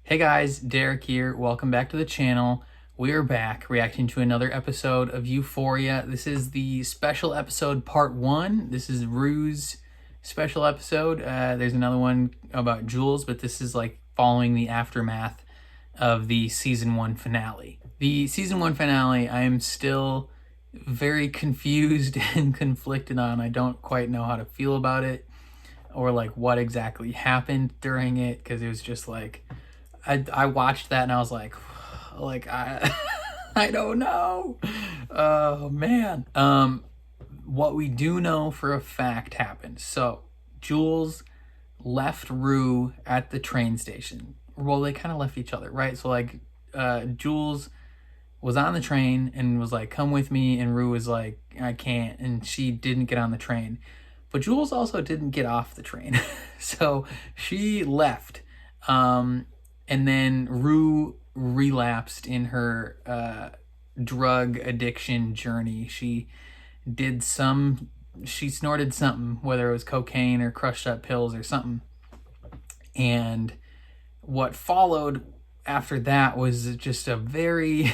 Hey guys, Derek here. Welcome back to the channel. We're back reacting to another episode of Euphoria. This is the special episode part 1. This is Rue's special episode. There's another one about Jules, but this is like following the aftermath of the season 1 finale. The season 1 finale, I am still very confused and conflicted on. I don't quite know how to feel about it or like what exactly happened during it, because it was just like I watched that and I was like I I don't know. Oh man. What we do know for a fact happened. So Jules left Rue at the train station. Well, they kind of left each other, right? So like Jules was on the train and was like, come with me, and Rue was like, I can't, and she didn't get on the train. But Jules also didn't get off the train. So she left. And then Rue relapsed in her drug addiction journey. She snorted something, whether it was cocaine or crushed up pills or something. And what followed after that was just a very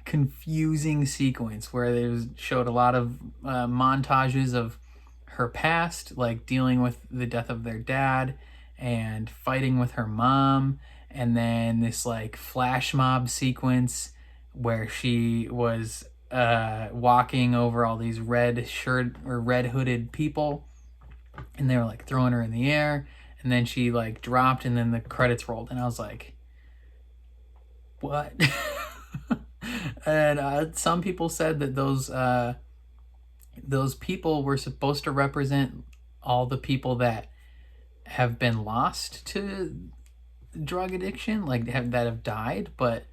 confusing sequence where they showed a lot of montages of her past, like dealing with the death of their dad and fighting with her mom, and then this like flash mob sequence where she was walking over all these red hooded people, and they were like throwing her in the air, and then she like dropped, and then the credits rolled, and I was like, what? And some people said that those people were supposed to represent all the people that have been lost to drug addiction, like that have died, but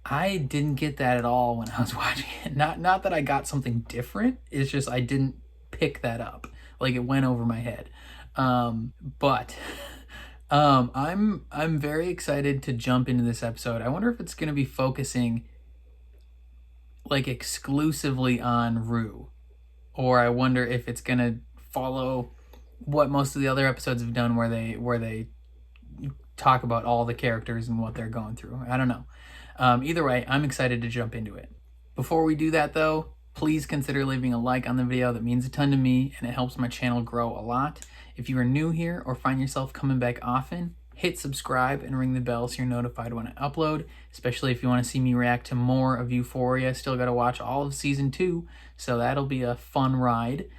I didn't get that at all when I was watching it. Not that I got something different, it's just I didn't pick that up. Like it went over my head. But I'm very excited to jump into this episode. I wonder if it's going to be focusing like exclusively on Rue, or I wonder if it's going to follow what most of the other episodes have done, where they talk about all the characters and what they're going through. I don't know. Either way, I'm excited to jump into it. Before we do that though, please consider leaving a like on the video. That means a ton to me and it helps my channel grow a lot. If you are new here or find yourself coming back often, hit subscribe and ring the bell so you're notified when I upload, especially if you want to see me react to more of Euphoria. Still got to watch all of season 2, so that'll be a fun ride.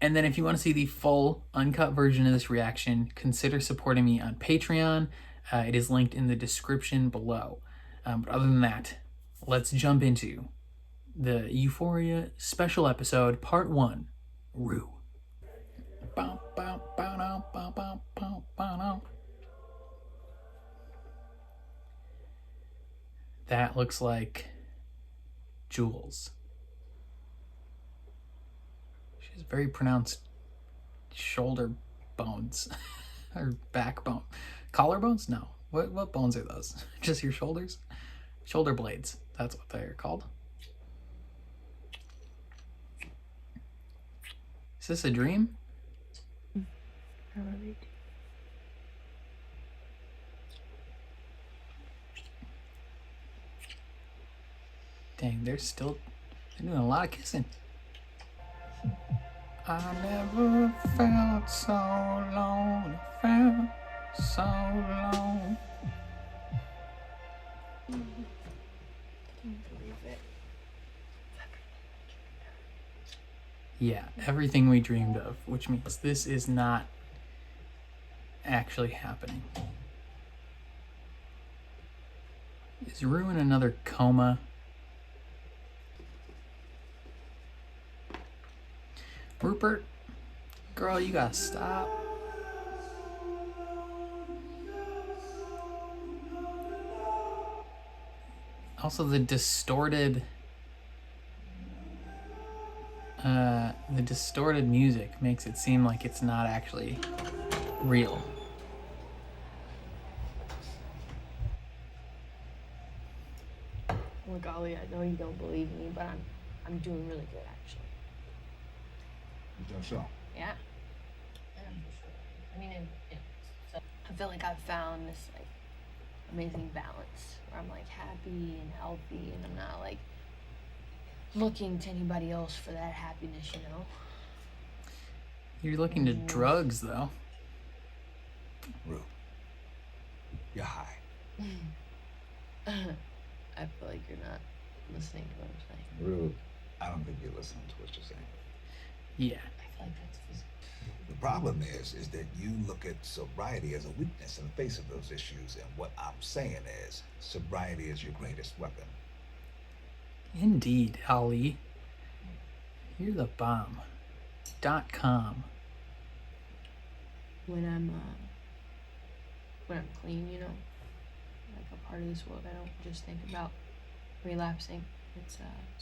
And then if you want to see the full uncut version of this reaction, consider supporting me on Patreon. It is linked in the description below. But other than that, let's jump into the Euphoria special episode, part 1, Rue. That looks like Jules. She has very pronounced shoulder bones or backbone. Collarbones? No. What bones are those? Just your shoulders? Shoulder blades. That's what they're called. Is this a dream? Dang, they're doing a lot of kissing. I never felt so alone, felt so alone. Yeah, everything we dreamed of, which means this is not actually happening. Is Rue in another coma? Rupert, girl, you gotta stop. Also, the distorted music makes it seem like it's not actually real. Well, golly, I know you don't believe me, but I'm doing really good, actually. You think so? Yeah. I mean, I feel like I've found this like amazing balance where I'm like happy and healthy, and I'm not like looking to anybody else for that happiness, you know? You're looking to drugs, though. Rue, you're high. I feel like you're not listening to what I'm saying. Rue, I don't think you're listening to what you're saying. Yeah. I feel like that's physical. The problem is that you look at sobriety as a weakness in the face of those issues, and what I'm saying is, sobriety is your greatest weapon. Indeed, Ali. You're the bomb. .com. When I'm clean, you know, like a part of this world, I don't just think about relapsing. It's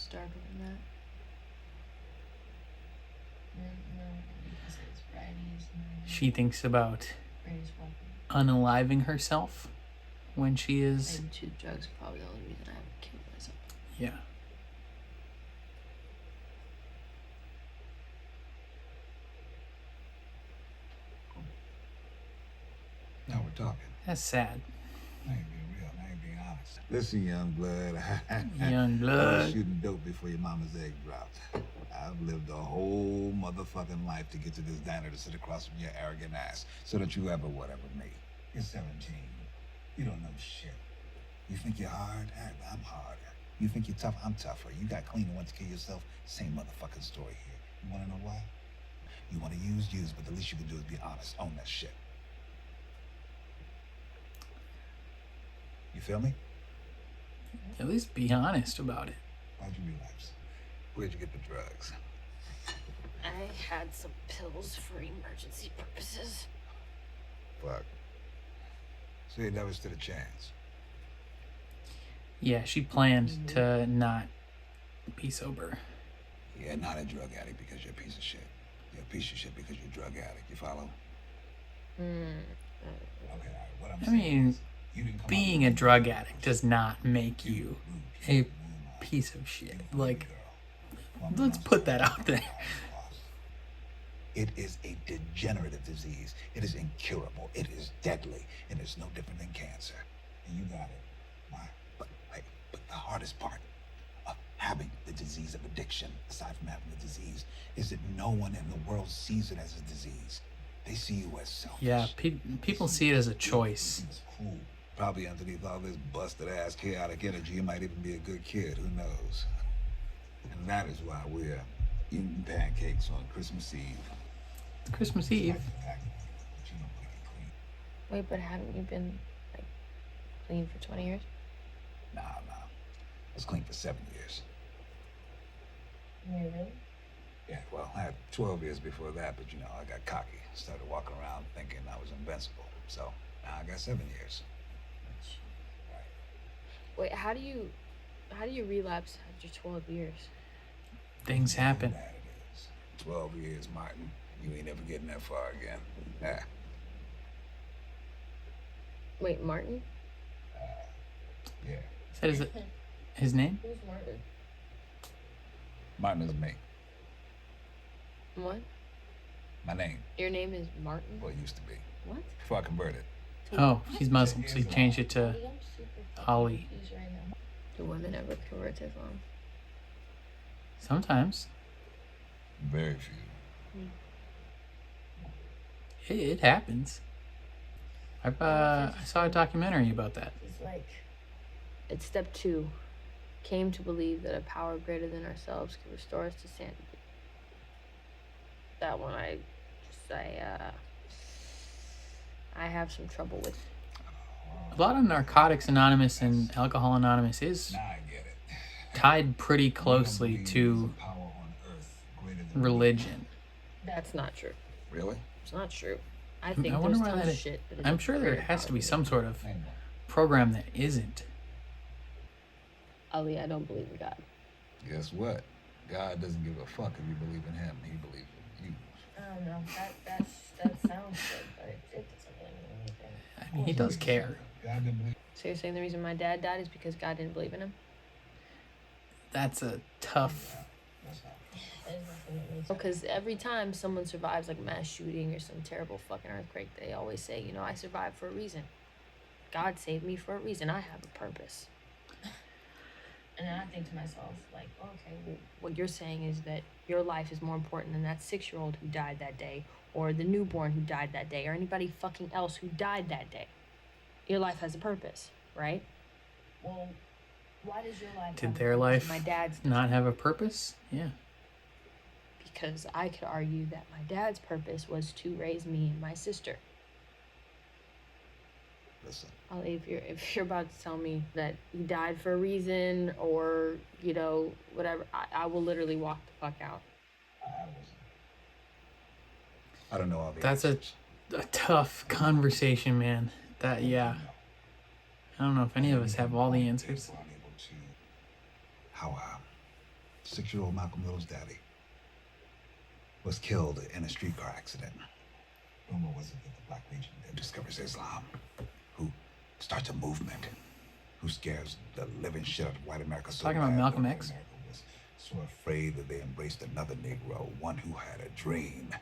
darker than that. She thinks about unaliving herself when she is. And two drugs are probably the only reason I haven't killed myself. Yeah. Now we're talking. That's sad. I ain't being real. I ain't being honest. Listen, young blood. Young I blood. was shooting dope before your mama's egg dropped. I've lived a whole motherfucking life to get to this diner to sit across from your arrogant ass so that you ever whatever me. You're 17. You don't know shit. You think you're hard? I'm harder. You think you're tough? I'm tougher. You got clean and went to kill yourself? Same motherfucking story here. You wanna know why? You wanna use, but the least you can do is be honest. Own that shit. You feel me? At least be honest about it. Why'd you relapse? Where'd you get the drugs? I had some pills for emergency purposes. Fuck. So you never stood a chance. Yeah, she planned to not be sober. You're not a drug addict because you're a piece of shit. You're a piece of shit because you're a drug addict. You follow? Okay, all right. What I'm I saying mean, is, you didn't come being out a with drug addict does not make you a piece of shit. Like, let's put that out there. It is a degenerative disease. It is incurable. It is deadly. And it's no different than cancer. And you got it. Why? But the hardest part of having the disease of addiction, aside from having the disease, is that no one in the world sees it as a disease. They see you as selfish. Yeah, people see it as a choice. It's cruel. Probably underneath all this busted ass chaotic energy, you might even be a good kid. Who knows? And that is why we're eating pancakes on Christmas Eve. It's Christmas Eve. Wait, but haven't you been like clean for 20 years? Nah. I was clean for 7 years. Really? Yeah, well, I had 12 years before that, but I got cocky. Started walking around thinking I was invincible. So now I got 7 years. Wait, how do you relapse after 12 years? Things happen. That it is. 12 years, Martin. You ain't ever getting that far again. Yeah. Wait, Martin? Yeah. Is that his name? Who's Martin? Martin is me. What? My name. Your name is Martin? Well, it used to be. What? Before I converted. Oh, he's Muslim, so he changed it to Ali. Do women ever convert to Islam? Sometimes. Very few. It happens. I saw a documentary about that. It's step 2. Came to believe that a power greater than ourselves could restore us to sanity. That one I have some trouble with. A lot of Narcotics Anonymous and Alcohol Anonymous is Now I get it. tied pretty closely to Power on earth greater than religion. That's not true. Really? It's not true. I think I wonder there's why tons that of is. shit that is I'm sure there greater has to power be than some me. sort of Name one. program that isn't. Ali, I don't believe in God. Guess what? God doesn't give a fuck if you believe in him. He believes in you. I don't know. That sounds good, but it doesn't really mean anything. I mean, he does care. God didn't believe. So you're saying the reason my dad died is because God didn't believe in him? That's a tough Because every time someone survives like a mass shooting or some terrible fucking earthquake, they always say, you know, I survived for a reason. God saved me for a reason. I have a purpose. And then I think to myself, like, okay, well, what you're saying is that your life is more important than that 6-year-old who died that day, or the newborn who died that day, or anybody fucking else who died that day. Your life has a purpose, right? Well, why does your life Did their life not have a purpose? Yeah. Because I could argue that my dad's purpose was to raise me and my sister. Listen. If you're about to tell me that he died for a reason or, you know, whatever, I will literally walk the fuck out. I don't know all the That's answers. a tough conversation, man. That, yeah. I don't know if any of us have all the answers. How 6-year-old Malcolm Little's daddy was killed in a streetcar accident. Rumor was it that the Black Legion then discovers Islam, who starts a movement, who scares the living shit out of white America. So Talking about bad Malcolm that X? America was so afraid that they embraced another Negro, one who had a dream,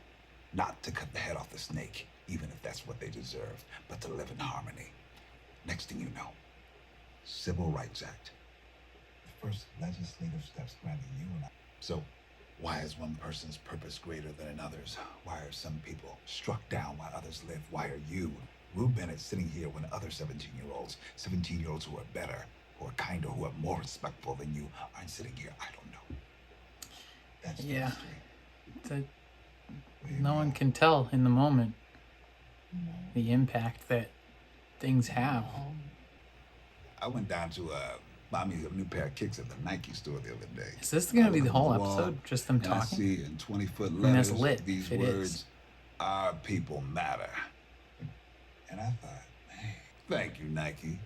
not to cut the head off the snake, even if that's what they deserved, but to live in harmony. Next thing you know, Civil Rights Act. The first legislative steps granting you and I. So, why is one person's purpose greater than another's? Why are some people struck down while others live? Why are you, Rue Bennett, sitting here when other 17-year-olds who are better, who are kinder, who are more respectful than you, aren't sitting here? I don't know. That's yeah. No one can tell in the moment the impact that things have. I went down to buy me a new pair of kicks at the Nike store the other day. Is this going to be the whole episode? Just them talking? I see in 20-foot letters, I mean, that's lit, these words, our people matter. And I thought, man, thank you, Nike.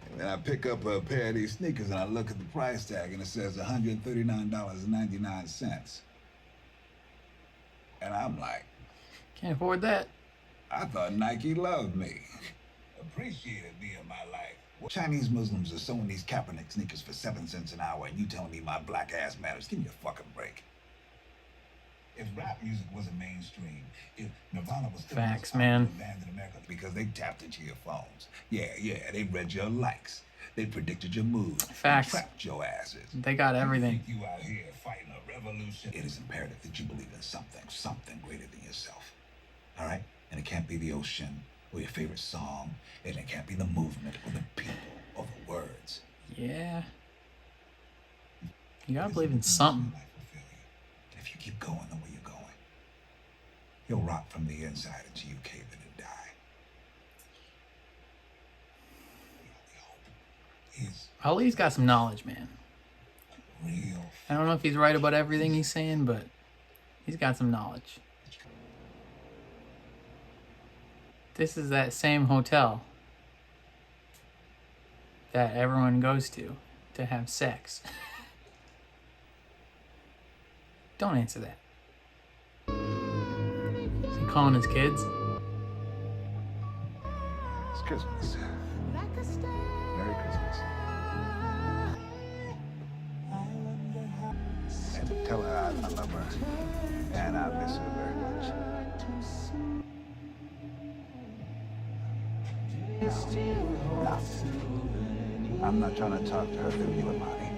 And then I pick up a pair of these sneakers and I look at the price tag and it says $139.99. And I'm like, can't afford that. I thought Nike loved me. Appreciated me in my life. Chinese Muslims are sewing these Kaepernick sneakers for 7 cents an hour and you telling me my black ass matters? Give me a fucking break. If rap music wasn't mainstream, if Nirvana was still facts, man, bands in America because they tapped into your phones. Yeah, they read your likes. They predicted your mood. Facts. They trapped your asses. They got everything. You out here fighting a revolution. It is imperative that you believe in something greater than yourself. All right? And it can't be the ocean or your favorite song, and it can't be the movement or the people or the words. Yeah. You gotta believe in something. If you keep going the way you're going, you'll rot from the inside until you cave in and die. Ali's got some knowledge, man. Real. I don't know if he's right about everything he's saying, but he's got some knowledge. This is that same hotel that everyone goes to have sex. Don't answer that. Is he calling his kids? It's Christmas. Merry Christmas. And tell her I love her. And I miss her very much. No. I'm not trying to talk to her through you, Imani.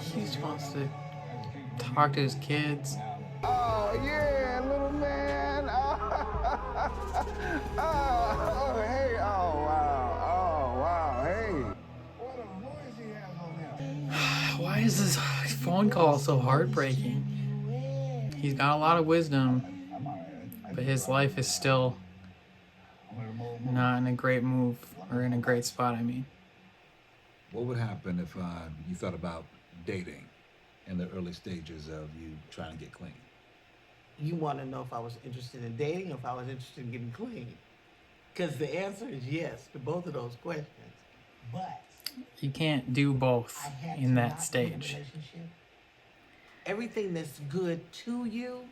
He just wants to talk to his kids. Oh, yeah, little man. Oh, hey. Oh, wow. Hey. What a voice he has on him. Why is this phone call so heartbreaking? He's got a lot of wisdom, but his life is still not in a great move, or in a great spot, I mean. What would happen if you thought about dating in the early stages of you trying to get clean? You want to know if I was interested in dating or if I was interested in getting clean? Because the answer is yes to both of those questions. But you can't do both in that stage. Everything that's good to you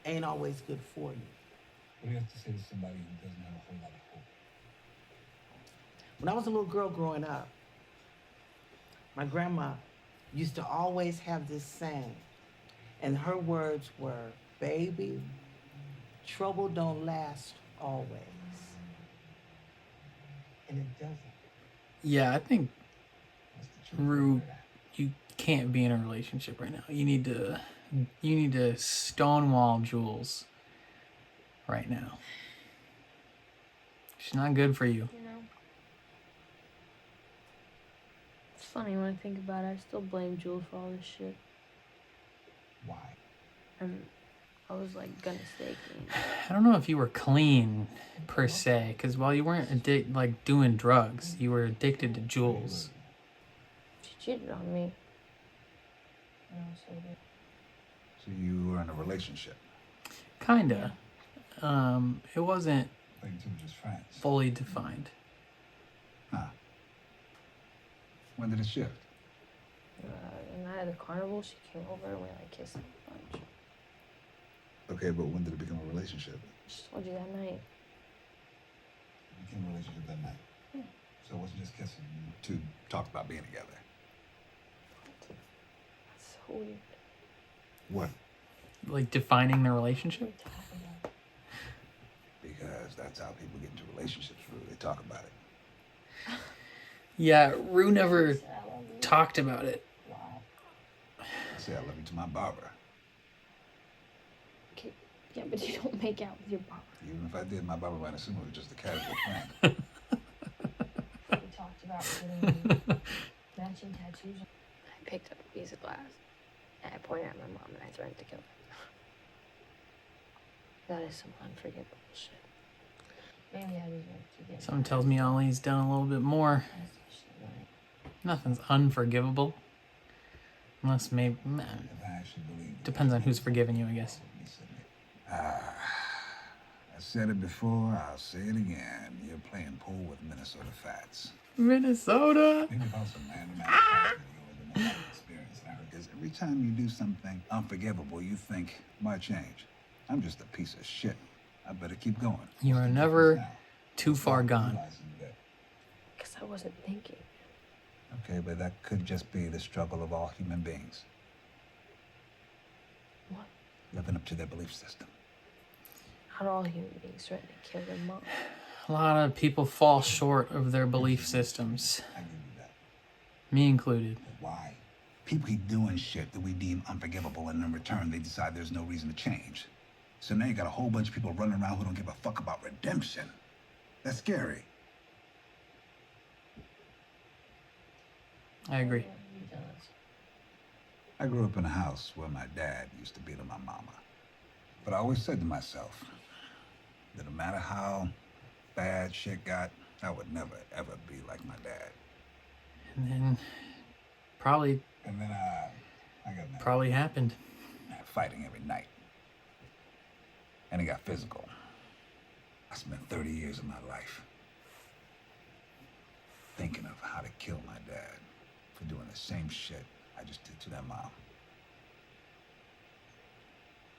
ain't always good for you. What do you have to say to somebody who doesn't have a whole lot of hope? When I was a little girl growing up, my grandma used to always have this saying, and her words were, baby, trouble don't last always. And it doesn't. Yeah, I think That's the truth. Rue, you can't be in a relationship right now. You need to stonewall Jules right now. She's not good for you. You know? It's funny when I think about it, I still blame Jules for all this shit. Why? And I was like gonna stay clean. I don't know if you were clean per se, because while you weren't doing drugs, you were addicted to Jules. She cheated on me. And I was sober. So you were in a relationship. Kinda. It wasn't Like you two were just friends. fully defined. Huh. When did it shift? The night of the carnival, she came over and we like kissed a bunch. Okay, but when did it become a relationship? She told you that night. It became a relationship that night. Yeah. So it wasn't just kissing. You two talked about being together. That's so weird. What? Like defining the relationship? What are you talking about? Because that's how people get into relationships, Rue. They talk about it. Yeah, Rue never She said, "I love you." talked about it. Wow. I say I love you to my barber. Okay. Yeah, but you don't make out with your barber. Even if I did, my barber might assume it was just a casual friend. We talked about putting matching tattoos. I picked up a piece of glass and I pointed at my mom and I threatened to kill her. That is some unforgivable shit. Maybe I deserve to get. Something tells me Ollie's done a little bit more. Nothing's unforgivable. Unless maybe... If I actually believe you, Depends on who's forgiving you, I guess. I said it before, I'll say it again. You're playing pool with Minnesota Fats. Minnesota! Maybe about some man-to-man fight video with another experience. Because every time you do something unforgivable, you think, why change? I'm just a piece of shit. I better keep going. You What's are the never difference now? too far Stop gone. realizing that. Because I wasn't thinking. Okay, but that could just be the struggle of all human beings. What? Living up to their belief system. How do all human beings threaten to kill their mom? A lot of people fall short of their belief systems. I give you that. Me included. But why? People keep doing shit that we deem unforgivable, and in return, they decide there's no reason to change. So now you got a whole bunch of people running around who don't give a fuck about redemption. That's scary. I agree. He does. I grew up in a house where my dad used to beat on my mama. But I always said to myself that no matter how bad shit got, I would never, ever be like my dad. And then probably And then I got married. probably happened. Fighting every night. And it got physical. I spent 30 years of my life thinking of how to kill my dad for doing the same shit I just did to that mom.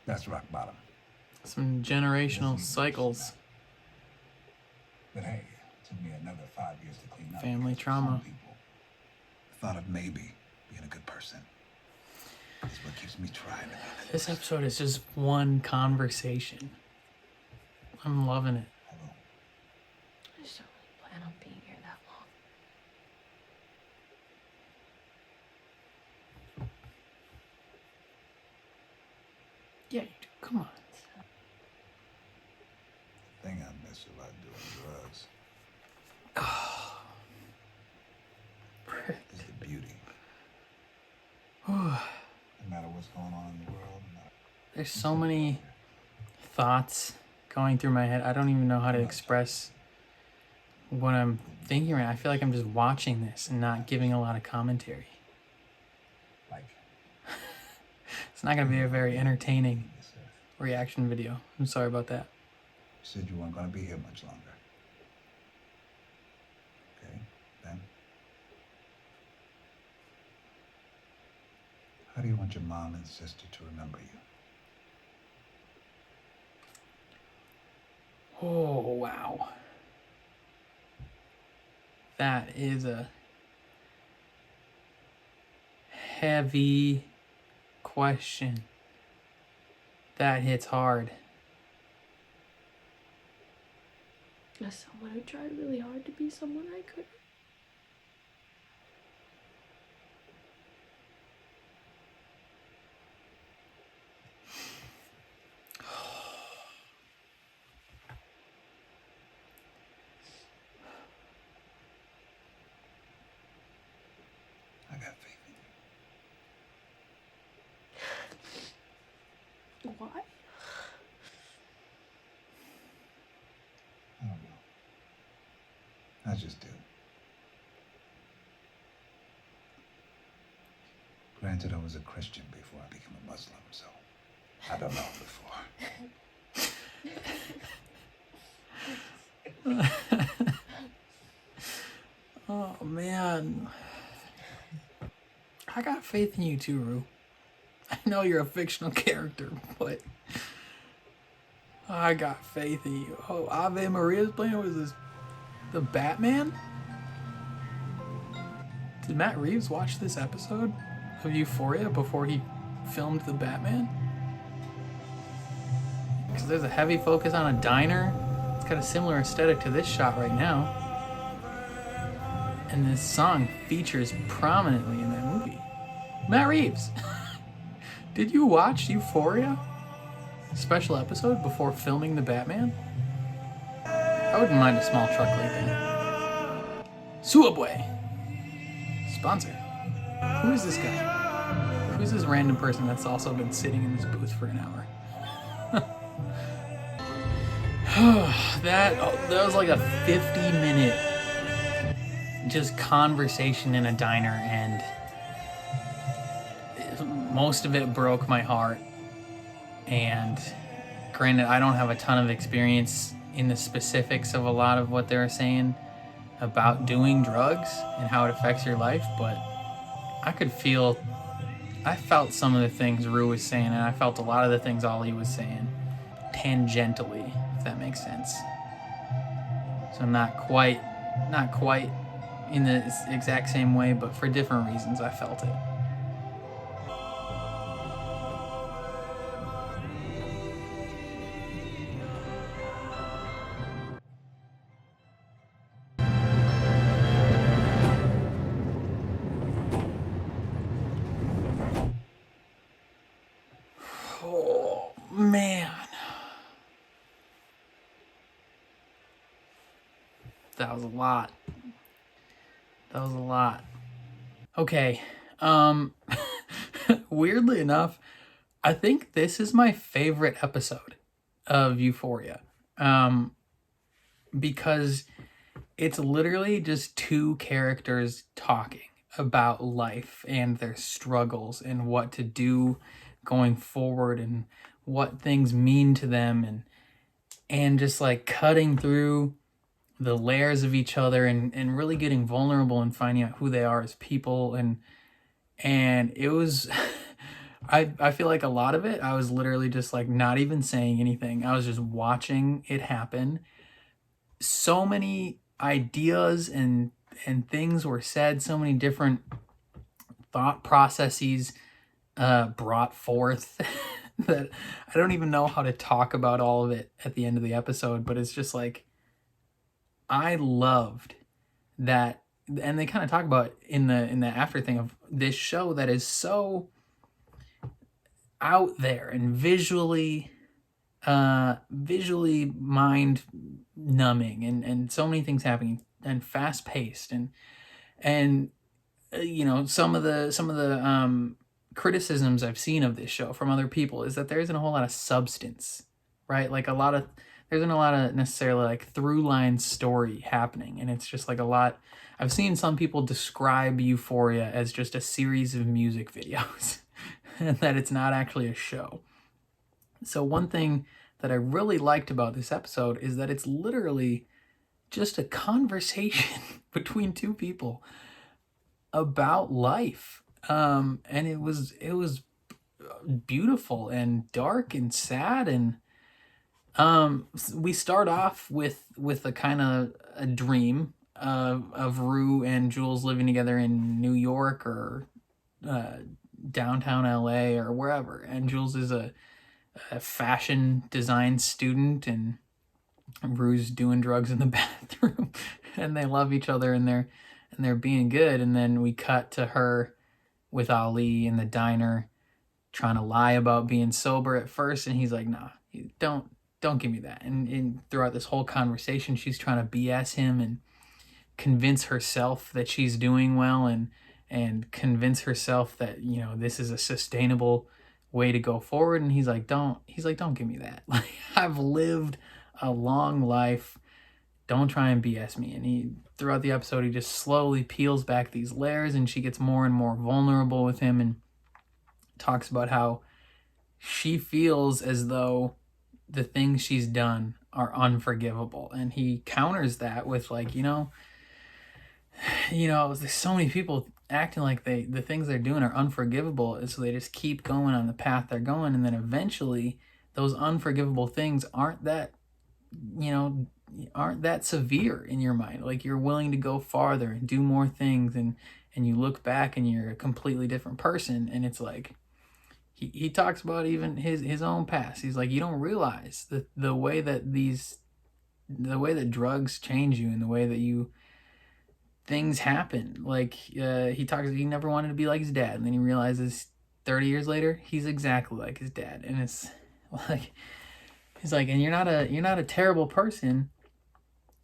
That's rock bottom. Some generational cycles. But hey, it took me another 5 years to clean up. Family because for trauma. Some people, the thought of maybe being a good person is what keeps me trying to be. This episode is just one conversation. I'm loving it. Hello. I just don't really plan on being here that long. Yeah, you do. Come on. The thing I miss about doing drugs is the beauty. No matter what's going on in the world, no matter There's so many thoughts going through my head. I don't even know how to express what I'm thinking right now. I feel like I'm just watching this and not giving a lot of commentary. like It's not going to be a very entertaining this earth. reaction video. I'm sorry about that. You said you weren't going to be here much longer. Okay, then. How do you want your mom and sister to remember you? Oh, wow. That is a heavy question. That hits hard. As someone who tried really hard to be someone I couldn't. I got faith in you. Why? I don't know. I just do. Granted, I was a Christian before I became a Muslim, so I don't know before. Oh man, I got faith in you too, Rue. I know you're a fictional character, but I got faith in you. Oh, Ave Maria's playing. Was this the Batman? Did Matt Reeves watch this episode of Euphoria before he filmed the Batman? Because there's a heavy focus on a diner. It's got a similar aesthetic to this shot right now. And this song features prominently in that movie. Matt Reeves! Did you watch Euphoria? Special episode before filming the Batman? I wouldn't mind a small truck like that. Subway! Sponsor. Who is this guy? Who's this random person that's also been sitting in this booth for an hour? that was like a 50-minute just conversation in a diner, and most of it broke my heart. And granted, I don't have a ton of experience in the specifics of a lot of what they're saying about doing drugs and how it affects your life, but I felt some of the things Rue was saying, and I felt a lot of the things Ollie was saying tangentially, if that makes sense. So not quite in the exact same way, but for different reasons I felt it. Oh, man. That was a lot. Okay. Weirdly enough, I think this is my favorite episode of Euphoria. Because it's literally just two characters talking about life and their struggles and what to do going forward and what things mean to them, and just like cutting through the layers of each other and really getting vulnerable and finding out who they are as people. And it was I feel like a lot of it I was literally just like not even saying anything. I was just watching it happen. So many ideas and things were said, so many different thought processes brought forth that I don't even know how to talk about all of it at the end of the episode, but it's just like I loved that. And they kind of talk about in the after thing of this show that is so out there and visually mind numbing, and so many things happening and fast paced, and you know, some of the criticisms I've seen of this show from other people is that there isn't a whole lot of substance, right? Like there isn't a lot of necessarily like through line story happening, and it's just like a lot. I've seen some people describe Euphoria as just a series of music videos and that it's not actually a show. So one thing that I really liked about this episode is that it's literally just a conversation between two people about life. And it was beautiful and dark and sad, and we start off with a kind of a dream of Rue and Jules living together in New York or downtown LA or wherever. And Jules is a fashion design student, and Rue's doing drugs in the bathroom, and they love each other, and they're being good. And then we cut to her with Ali in the diner, trying to lie about being sober at first, and he's like, "Nah, don't give me that." And throughout this whole conversation, she's trying to BS him and convince herself that she's doing well, and convince herself that, you know, this is a sustainable way to go forward. And he's like, don't give me that. Like, I've lived a long life. Don't try and BS me. And he, throughout the episode, he just slowly peels back these layers, and she gets more and more vulnerable with him, and talks about how she feels as though the things she's done are unforgivable. And he counters that with, like, there's so many people acting like the things they're doing are unforgivable, and so they just keep going on the path they're going, and then eventually those unforgivable things aren't that severe in your mind. Like, you're willing to go farther and do more things, and you look back and you're a completely different person. And it's like, he talks about even his own past. He's like, you don't realize the way that drugs change you, and the way that things happen. Like, he never wanted to be like his dad, and then he realizes 30 years later he's exactly like his dad. And it's like, he's like, and you're not a terrible person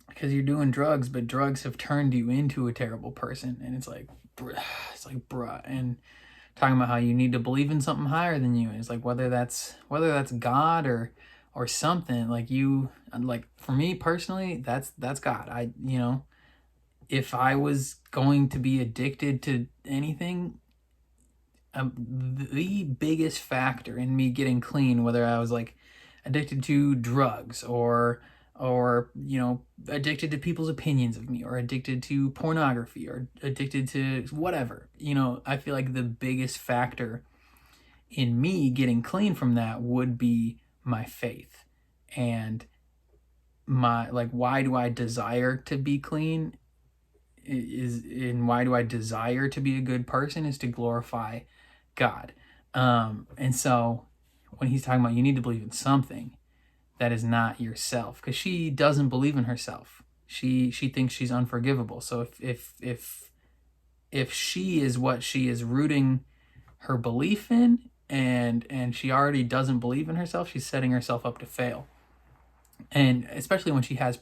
because you're doing drugs, but drugs have turned you into a terrible person. And it's like, bruh. And talking about how you need to believe in something higher than you. And it's like, whether that's God or something, like, for me personally, that's God. If I was going to be addicted to anything, the biggest factor in me getting clean, whether I was like addicted to drugs or addicted to people's opinions of me, or addicted to pornography, or addicted to whatever, I feel like the biggest factor in me getting clean from that would be my faith. And why do I desire to be clean why do I desire to be a good person is to glorify God. And so when he's talking about you need to believe in something that is not yourself, because she doesn't believe in herself. She thinks she's unforgivable. So if she is what she is rooting her belief in, and she already doesn't believe in herself, she's setting herself up to fail. And especially when she has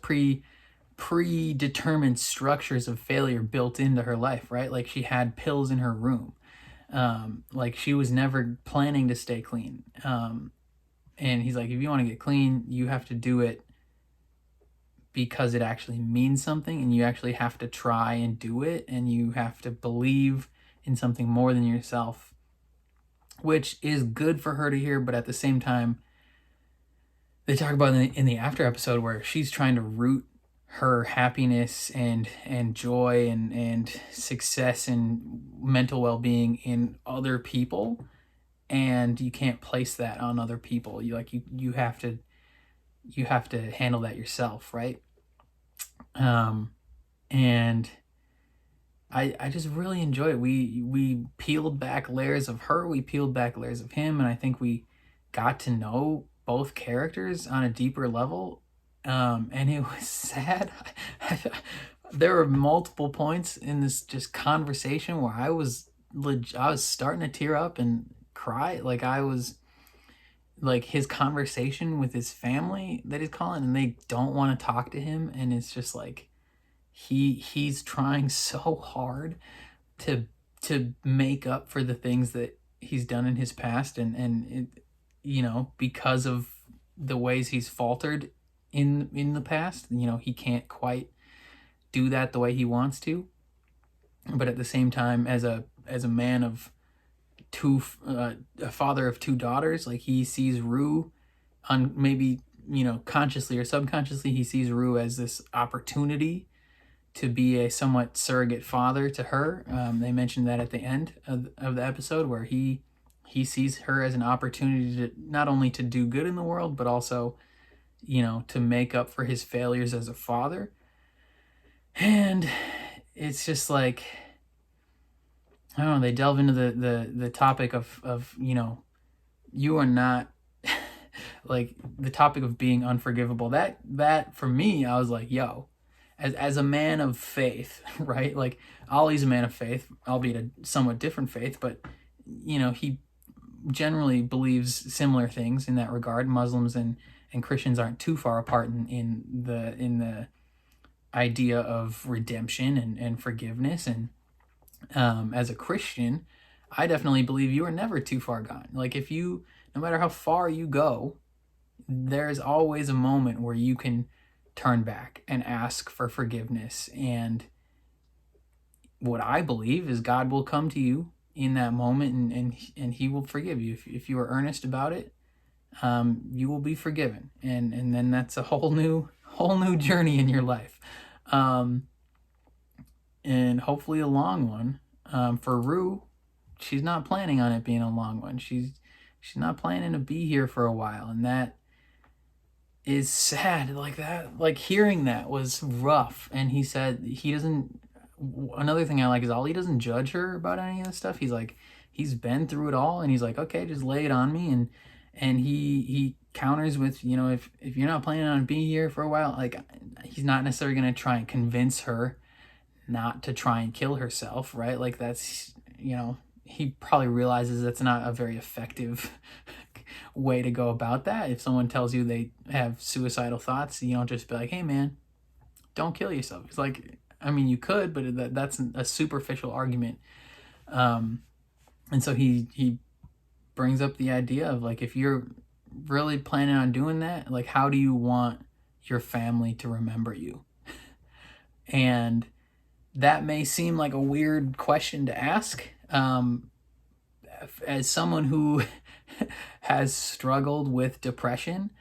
predetermined structures of failure built into her life, right? Like, she had pills in her room. Like, she was never planning to stay clean. And he's like, if you want to get clean, you have to do it because it actually means something, and you actually have to try and do it, and you have to believe in something more than yourself, which is good for her to hear. But at the same time, they talk about in the after episode where she's trying to root her happiness and joy and success and mental well-being in other people, and you can't place that on other people. You have to handle that yourself, right? And I just really enjoy it. We peeled back layers of her, we peeled back layers of him, and I think we got to know both characters on a deeper level. And it was sad. There were multiple points in this just conversation where I was starting to tear up and cry. Like, I was like, his conversation with his family that he's calling, and they don't want to talk to him, and it's just like he's trying so hard to make up for the things that he's done in his past, and because of the ways he's faltered in the past, he can't quite do that the way he wants to. But at the same time, as a man of a father of two daughters, like, he sees Rue on maybe consciously or subconsciously, he sees Rue as this opportunity to be a somewhat surrogate father to her. They mentioned that at the end of the episode, where he sees her as an opportunity to not only to do good in the world, but also to make up for his failures as a father. And it's just like, I don't know, they delve into the topic of, you know, you are not like the topic of being unforgivable. That for me, I was like, yo, as a man of faith, right? Like Ollie's a man of faith, albeit a somewhat different faith, but you know, he generally believes similar things in that regard. Muslims and Christians aren't too far apart in the idea of redemption and forgiveness. And as a Christian, I definitely believe you are never too far gone. Like if you, no matter how far you go, there's always a moment where you can turn back and ask for forgiveness. And what I believe is God will come to you in that moment, and he will forgive you. If you are earnest about it, you will be forgiven. And then that's a whole new journey in your life. And hopefully a long one. For Rue, she's not planning on it being a long one. She's not planning to be here for a while, and that is sad. Like that, like hearing that was rough. And he said he doesn't. Another thing I like is Ollie doesn't judge her about any of this stuff. He's like, he's been through it all, and he's like, okay, just lay it on me. And he counters with, you know, if you're not planning on being here for a while, like he's not necessarily gonna try and convince her not to try and kill herself, right? Like that's, you know, he probably realizes that's not a very effective way to go about that. If someone tells you they have suicidal thoughts, you don't just be like, hey man, don't kill yourself. It's like, I mean, you could, but that's a superficial argument. And so he brings up the idea of like, if you're really planning on doing that, like how do you want your family to remember you? And that may seem like a weird question to ask. As someone who has struggled with depression,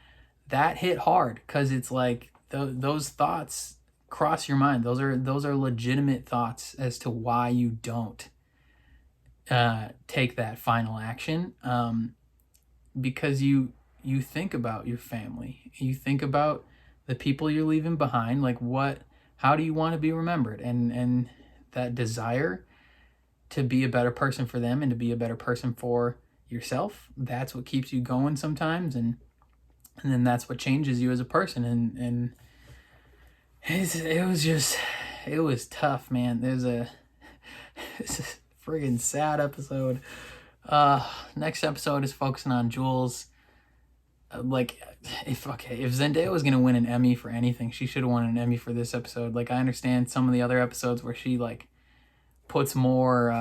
that hit hard, because it's like those thoughts cross your mind. Those are legitimate thoughts as to why you don't take that final action, because you think about your family, you think about the people you're leaving behind. Like how do you want to be remembered? And that desire to be a better person for them and to be a better person for yourself, that's what keeps you going sometimes. And then that's what changes you as a person. And it was tough, man. It's a friggin' sad episode. Next episode is focusing on Jules. Like if Zendaya was gonna win an Emmy for anything, she should have won an Emmy for this episode. Like I understand some of the other episodes where she like puts more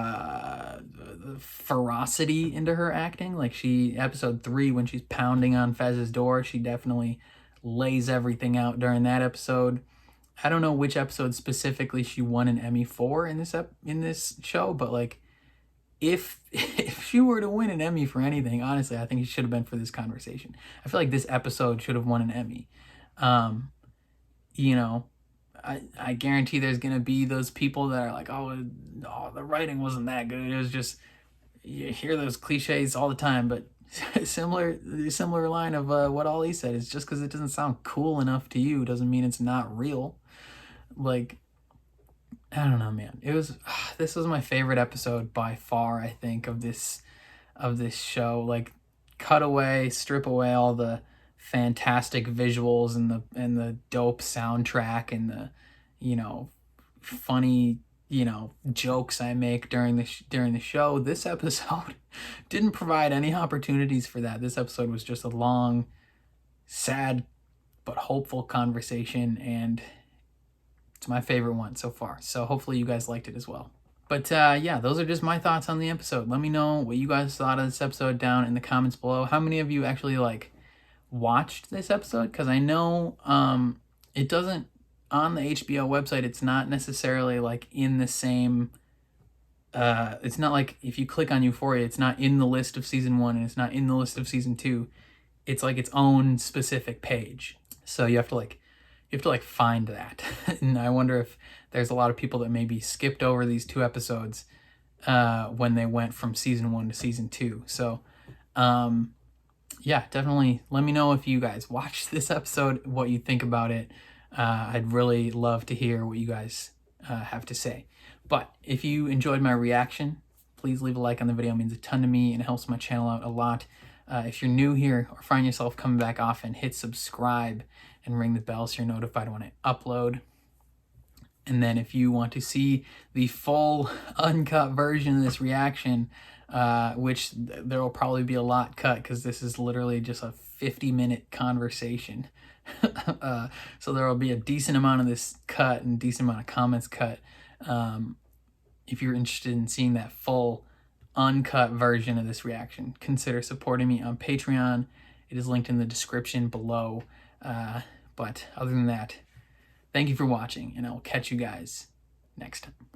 ferocity into her acting. Like episode 3, when she's pounding on Fez's door, she definitely lays everything out during that episode. I don't know which episode specifically she won an Emmy for in this show, but like if she were to win an Emmy for anything, honestly, I think it should have been for this conversation. I feel like this episode should have won an Emmy. You know, I guarantee there's gonna be those people that are like, oh, the writing wasn't that good. It was just, you hear those cliches all the time, but similar line of what Ollie said is, just because it doesn't sound cool enough to you doesn't mean it's not real. Like, I don't know, man. This was my favorite episode by far, I think, of this show. Like, strip away all the fantastic visuals and the dope soundtrack and the, you know, funny, you know, jokes I make during the show. This episode didn't provide any opportunities for that. This episode was just a long, sad, but hopeful conversation, and it's my favorite one so far. So hopefully you guys liked it as well. But yeah, those are just my thoughts on the episode. Let me know what you guys thought of this episode down in the comments below. How many of you actually like watched this episode? Because I know it doesn't, on the HBO website, it's not necessarily like in the same, it's not like if you click on Euphoria, it's not in the list of season 1 and it's not in the list of season 2. It's like its own specific page. So you have to find that. And I wonder if there's a lot of people that maybe skipped over these 2 episodes when they went from season 1 to season 2. So yeah, definitely let me know if you guys watched this episode, what you think about it. I'd really love to hear what you guys have to say. But if you enjoyed my reaction, please leave a like on the video. It means a ton to me and it helps my channel out a lot. If you're new here or find yourself coming back often, hit subscribe and ring the bell so you're notified when I upload. And then if you want to see the full uncut version of this reaction, which there will probably be a lot cut because this is literally just a 50-minute conversation. So there will be a decent amount of this cut and decent amount of comments cut. If you're interested in seeing that full uncut version of this reaction, consider supporting me on Patreon. It is linked in the description below. But other than that, thank you for watching, and I will catch you guys next time.